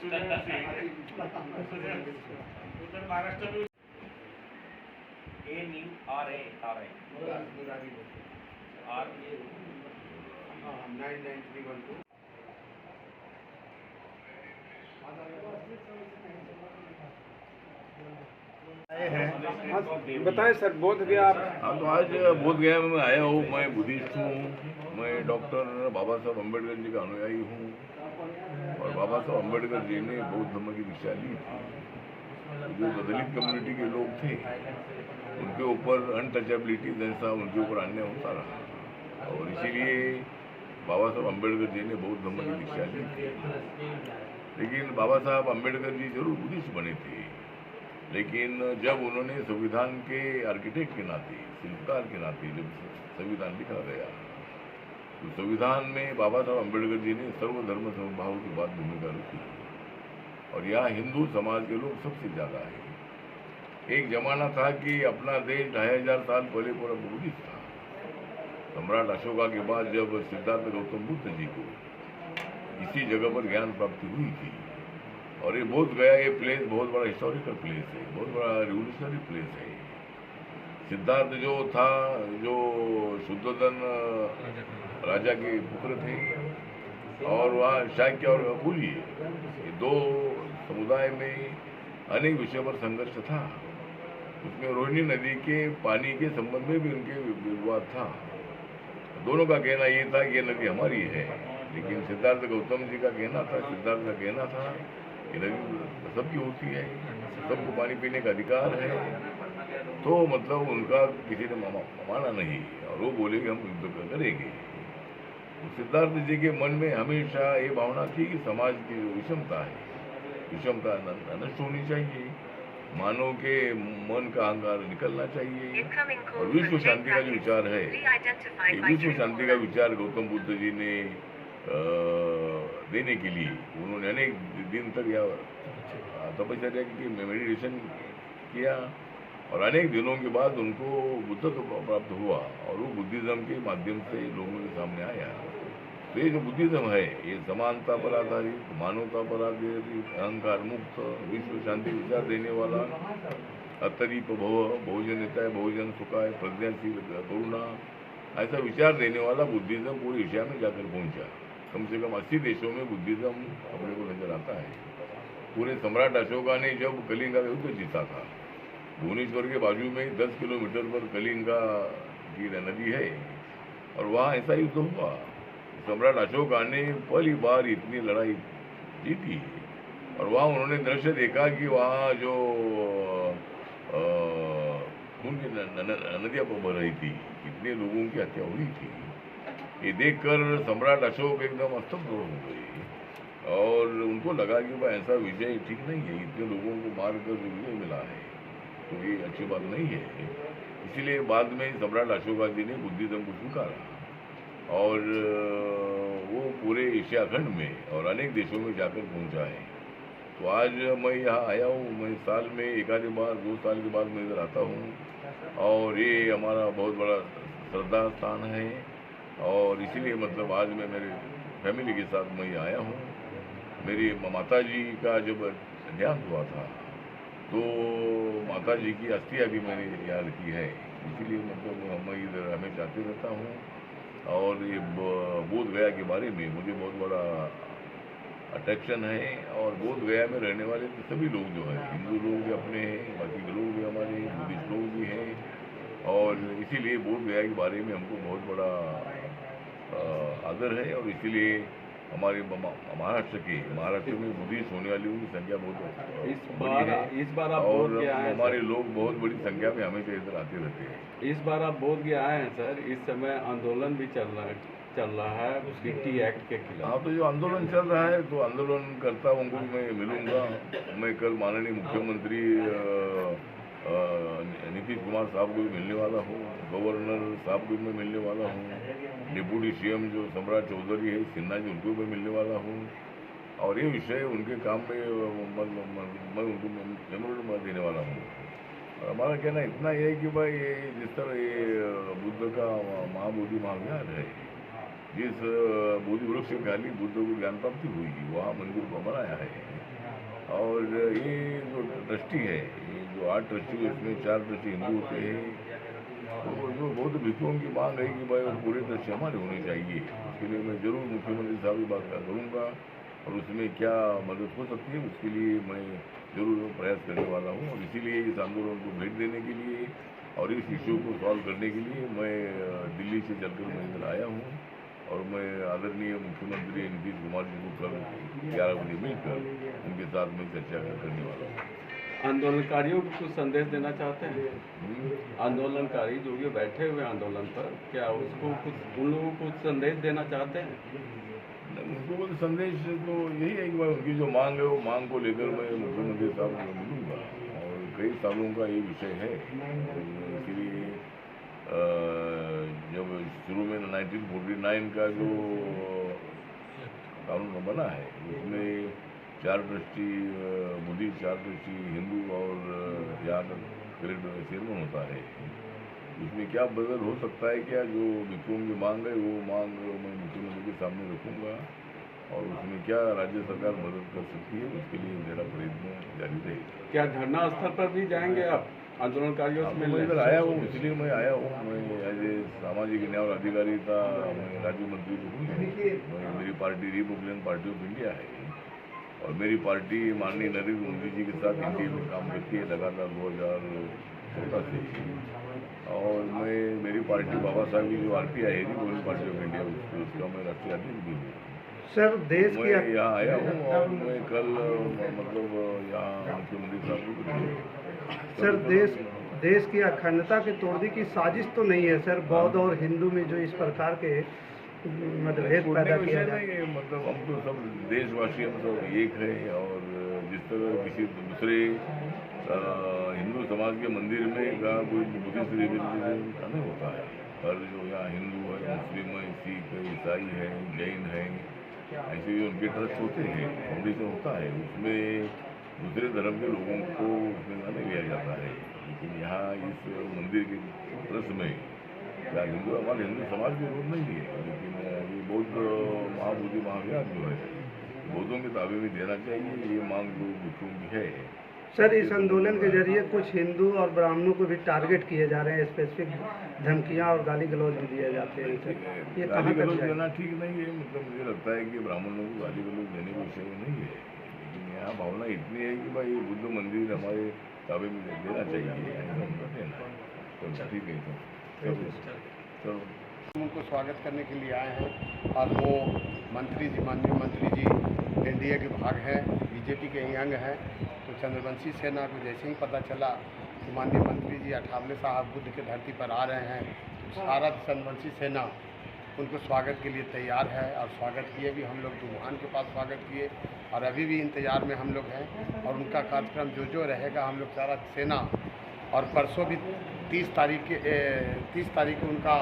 उधर महाराष्ट्र में बताएं सर, बोध गया आप। हाँ, तो आज बोध गया में मैं आया हूँ। मैं बुद्धिस्ट हूँ। मैं डॉक्टर बाबा साहब अम्बेडकर जी का अनुयायी हूँ और बाबा साहब अम्बेडकर जी ने बौद्ध धर्म की दीक्षा ली थी। जो दलित कम्युनिटी के लोग थे उनके ऊपर अनटचेबिलिटी जैसा उनके ऊपर अन्याय होता रहा और इसीलिए बाबा साहब अम्बेडकर जी ने बौद्ध धर्म की दीक्षा ली थी। लेकिन बाबा साहब अम्बेडकर जी जरूर बुद्धिस्ट बने थे, लेकिन जब उन्होंने संविधान के आर्किटेक्ट के नाते, शिल्पकार के नाते जब संविधान लिखा गया तो संविधान में बाबा साहब अम्बेडकर जी ने सर्वधर्म समभाव की बात भूमिका रखी और यहाँ हिंदू समाज के लोग सबसे ज्यादा है। एक जमाना था कि अपना देश 2500 साल पहले पूरा बुद्धिस्ट था। सम्राट अशोका के बाद जब सिद्धार्थ गौतम बुद्ध जी को इसी जगह पर ज्ञान प्राप्ति हुई थी और ये बोध गया, ये प्लेस बहुत बड़ा हिस्टोरिकल प्लेस है, बहुत बड़ा रिवोल्यूशनरी प्लेस है। सिद्धार्थ जो था, जो शुद्धोधन राजा के पुत्र थे और वहाँ शाक्य और अकुली, ये दो समुदाय में अनेक विषयों पर संघर्ष था। उसमें रोहिणी नदी के पानी के संबंध में भी उनके विवाद था। दोनों का कहना ये था कि ये नदी हमारी है, लेकिन सिद्धार्थ गौतम जी का कहना था, सिद्धार्थ का कहना था ये नदी सबकी होती है, सबको पानी पीने का अधिकार है। तो मतलब उनका किसी ने माना नहीं और वो बोले कि हम युद्ध करेंगे। तो सिद्धार्थ जी के मन में हमेशा ये भावना थी कि समाज की जो विषमता है, विषमता नष्ट होनी चाहिए, मानव के मन का अहंकार निकलना चाहिए और विश्व शांति का जो विचार है, ये विश्व शांति का विचार गौतम बुद्ध जी ने देने के लिए उन्होंने अनेक दिन तक या तपस्या की, मेडिटेशन किया और अनेक दिनों के बाद उनको बुद्धत्व प्राप्त हुआ और वो बुद्धिज्म के माध्यम से लोगों के सामने आया। तो ये जो बुद्धिज्म है ये समानता पर आधारित, मानवता पर आधारित, अहंकार मुक्त, विश्व शांति विचार देने वाला, अतरीप भव, बहुजन हिताय बहुजन सुखाय, प्रज्ञाशील करुणा, ऐसा विचार देने वाला बुद्धिज्म पूरी एशिया में जाकर पहुंचा। कम से कम 80 देशों में बुद्धिज्म अपने को नजर आता है। पूरे सम्राट अशोका ने जब कलिंगा का युद्ध जीता था, भुवनेश्वर के बाजू में 10 किलोमीटर पर कलिंगा की नदी है और वहाँ ऐसा युद्ध हुआ। सम्राट अशोका ने पहली बार इतनी लड़ाई जीती और वहाँ उन्होंने दृश्य देखा कि वहाँ जो खून की नदियाँ बह रही थी, कितने लोगों की हत्या हुई थी। ये देखकर सम्राट अशोक एकदम स्तब्ध हो गए और उनको लगा कि भाई ऐसा विजय ठीक नहीं है, इतने लोगों को मारकर जो विजय मिला है तो ये अच्छी बात नहीं है। इसीलिए बाद में सम्राट अशोका जी ने बुद्धिज्म को स्वीकारा और वो पूरे एशिया खंड में और अनेक देशों में जाकर पहुंचा है। तो आज मैं यहाँ आया हूँ, मैं साल में एक आधी बार, 2 साल के बाद मैं इधर आता हूँ और ये हमारा बहुत बड़ा श्रद्धा स्थान है और इसीलिए मतलब आज मैं मेरे फैमिली के साथ मैं आया हूँ। मेरी माता जी का जब देहांत हुआ था तो माता जी की अस्थियाँ भी मैंने यहाँ रखी है, इसीलिए मतलब मैं इधर हमेशा आते रहता हूँ और ये बोध गया के बारे में मुझे बहुत बड़ा अट्रैक्शन है और बोध गया में रहने वाले सभी लोग जो हैं, हिंदू लोग भी अपने हैं, बाकी के लोग भी हमारे, बुद्धिस्ट लोग भी हैं और इसीलिए बोध गया के बारे में हमको बहुत बड़ा आदर है और इसीलिए हमारे महाराष्ट्र में बुद्धिस्ट होने वालों की संख्या बहुत बड़ी है। इस बार आप और बोध गया आए हमारे लोग बहुत बड़ी संख्या में हमेशा इधर आते रहते हैं। इस बार आप बोध गया आए हैं सर, इस समय आंदोलन भी चल रहा है बीटी एक्ट के खिलाफ। हाँ, तो जो आंदोलन चल रहा है तो आंदोलन करता हूँ उनको मैं मिलूंगा। मैं कल माननीय मुख्यमंत्री नीतीश कुमार साहब को भी मिलने वाला हूँ, गवर्नर साहब को भी मैं मिलने वाला हूँ, डिप्टी सीएम जो सम्राट चौधरी है सिन्हा जी उनको भी मिलने वाला हूँ और ये विषय उनके काम में मैं उनको मेमोरेंडम देने वाला हूँ। और हमारा कहना इतना है कि भाई ये जिस तरह ये बुद्ध का महाबोधि महाविहार है, जिस बोधि वृक्ष के खाली बुद्ध को ज्ञान प्राप्ति हुई, वहाँ मंदिर को बनाया है और ये जो ट्रस्टी है, ये जो 8 ट्रस्टी है, इसमें 4 ट्रस्टी हिंदू होते हैं। तो जो बौद्ध भिक्षुओं की मांग है कि भाई पूरे ट्रस्टी हमारे होने चाहिए, उसके लिए मैं जरूर मुख्यमंत्री साहब की बात करूँगा और उसमें क्या मदद हो सकती है उसके लिए मैं जरूर प्रयास करने वाला हूँ। और इसीलिए इस आंदोलन को भेंट देने के लिए और इस इश्यू को सॉल्व करने के लिए मैं दिल्ली से चलकर मैं इधर आया हूँ और मैं आदरणीय मुख्यमंत्री नीतीश कुमार जी को कल 11 बजे मिलकर उनके साथ में चर्चा करने वाला हूँ। आंदोलनकारियों को कुछ संदेश देना चाहते हैं? आंदोलनकारी जो ये बैठे हुए आंदोलन पर, क्या उसको कुछ उन लोगों को कुछ संदेश देना चाहते हैं? उनको तो संदेश तो यही है कि भाई उनकी जो मांग है वो मांग को लेकर मैं मुख्यमंत्री साहब को मिलूंगा और कई सालों का ये विषय है। इसीलिए जब शुरू में 1949 का जो कानून बना है उसमें 4 ट्रस्टी बुद्धिस्ट, 4 ट्रस्टी हिंदू और यहाँ का ग्रेड चेयरमैन होता है। उसमें क्या बदल हो सकता है, क्या जो भिक्षुओं की मांग है वो मांग मैं मुख्यमंत्री के सामने रखूँगा और उसमें क्या राज्य सरकार मदद कर सकती है उसके लिए मेरा प्रयत्न जारी रहेगा। क्या धरना स्थल पर भी जाएंगे आप आंदोलनकारियों से मिलने? मैं इधर आया हूँ, इसलिए मैं आया हूँ। मैं एज ए सामाजिक न्याय और अधिकारिता मैं राज्य मंत्री को हूँ। मेरी party Republican party of India है और मेरी पार्टी माननीय नरेंद्र मोदी जी के साथ एनडीए में काम करती है लगातार 2014 से। और मेरी पार्टी बाबा साहब की जो आरपीआई है रिपब्लिकन पार्टी ऑफ इंडिया, उसका मैं राष्ट्रीय अध्यक्ष भी हूँ। सर देश मैं यहाँ आया हूँ और मैं कल मतलब यहाँ मुख्यमंत्री साहब को सर देश की अखंडता के तोड़ने की साजिश तो नहीं है सर, बौद्ध और हिंदू में जो इस प्रकार के मतभेद पैदा किया जाए? मतलब हम तो सब देशवासी, हम सब एक है और जिस तरह किसी दूसरे हिंदू समाज के मंदिर में का कोई बुद्धिस्ट रिलीजन का नहीं होता है। हर जो यहाँ हिंदू है, मुस्लिम है, सिख है, ईसाई है, जैन है, ऐसे जो उनके ट्रस्ट होते हैं, फाउंडेशन होता है, उसमें दूसरे धर्म के लोगों को उसमें नहीं लिया जाता है। लेकिन यहाँ इस मंदिर के ट्रस्ट में क्या हमारे हिंदू समाज के विरोध नहीं है, लेकिन ये बौद्ध महाबोधि महाविहार जो है बौद्धों के ताबे में देना चाहिए, ये मांग जो भिक्षुओं की है। सर इस आंदोलन के जरिए कुछ हिंदू और ब्राह्मणों को भी टारगेट किए जा रहे हैं, स्पेसिफिक धमकियां और गाली गलौज भी दिए जाते हैं। सर ये गाली गलौज देना ठीक नहीं है। मतलब मुझे लगता है कि ब्राह्मणों को गाली गलौज देने का विषय नहीं है, लेकिन यहाँ भावना इतनी है कि भाई बुद्ध मंदिर हमारे ताबे में देना चाहिए, ऐसा उनका कहना है। तो ठीक है, चलो उनको स्वागत करने के लिए आए हैं और वो मंत्री जी, माननीय मंत्री जी एनडीए के भाग हैं, बीजेपी के ही अंग हैं। तो चंद्रवंशी सेना को जैसे ही पता चला कि माननीय मंत्री जी अठावले साहब बुद्ध की धरती पर आ रहे हैं, तो सारा चंद्रवंशी सेना उनको स्वागत के लिए तैयार है और स्वागत किए भी। हम लोग दुहान के पास स्वागत किए और अभी भी इंतज़ार में हम लोग हैं और उनका कार्यक्रम जो रहेगा हम लोग सारा सेना। और परसों भी 30 तारीख को उनका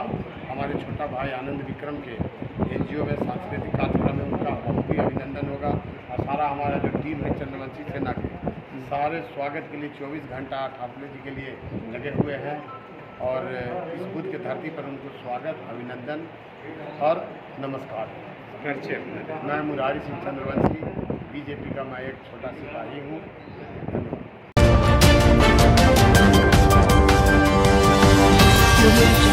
हमारे छोटा भाई आनंद विक्रम के एनजीओ में सांस्कृतिक कार्यक्रम में उनका बहुत ही अभिनंदन होगा। और सारा हमारा जो टीम है चंद्रवंशी सेना के सारे स्वागत के लिए 24 घंटा ठाकुर जी के लिए लगे हुए हैं और इस बुद्ध की धरती पर उनको स्वागत, अभिनंदन और नमस्कार। मैं मुरारी सिंह चंद्रवंशी, बीजेपी का मैं एक छोटा सिपाही हूँ। धन्यवाद।